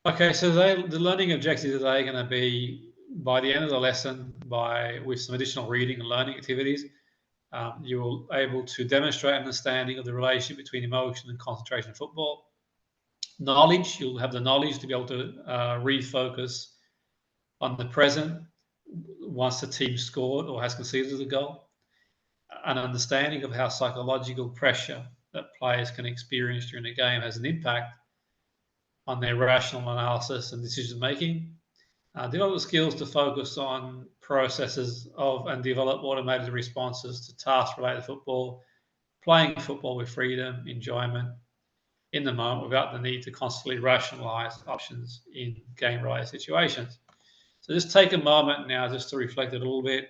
Okay, so the learning objectives today are going to be, by the end of the lesson, with some additional reading and learning activities, you will able to demonstrate understanding of the relationship between emotion and concentration in football. Knowledge, you'll have the knowledge to be able to refocus on the present once the team scored or has conceded a goal. An understanding of how psychological pressure that players can experience during a game has an impact on their rational analysis and decision making. Develop the skills to focus on processes of and develop automated responses to tasks related to football, playing football with freedom, enjoyment in the moment without the need to constantly rationalize options in game-related situations. So just take a moment now just to reflect a little bit,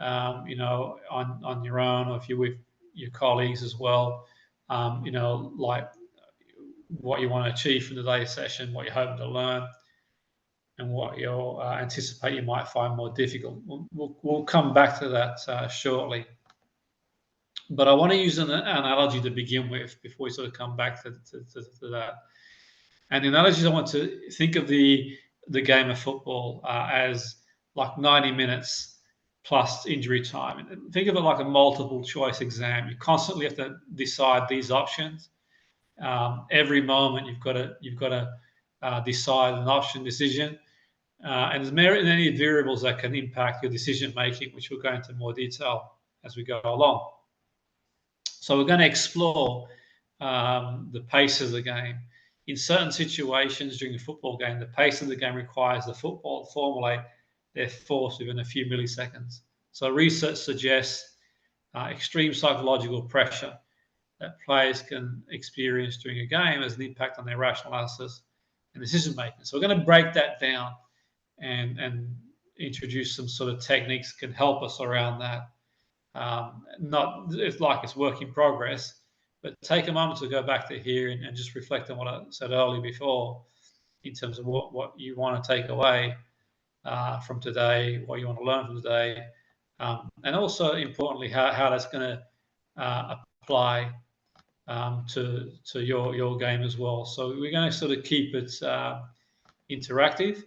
on your own, or if you're with your colleagues as well, like what you want to achieve from today's session, what you're hoping to learn, and what you anticipate you might find more difficult. We'll come back to that shortly. But I want to use an analogy to begin with before we sort of come back to that. And the analogy, I want to think of the game of football as like 90 minutes plus injury time. And think of it like a multiple choice exam. You constantly have to decide these options. Every moment you've got to decide an option decision. And there's many variables that can impact your decision making, which we'll go into more detail as we go along. So we're going to explore the pace of the game. In certain situations during a football game, the pace of the game requires the football to formulate their force within a few milliseconds. So research suggests extreme psychological pressure that players can experience during a game has an impact on their rational analysis and decision making. So we're going to break that down and introduce some sort of techniques that can help us around that. It's like it's work in progress, but take a moment to go back to here and just reflect on what I said earlier before in terms of what you want to take away from today, what you want to learn from today, and also importantly how that's going to apply to your game as well. So we're going to sort of keep it interactive.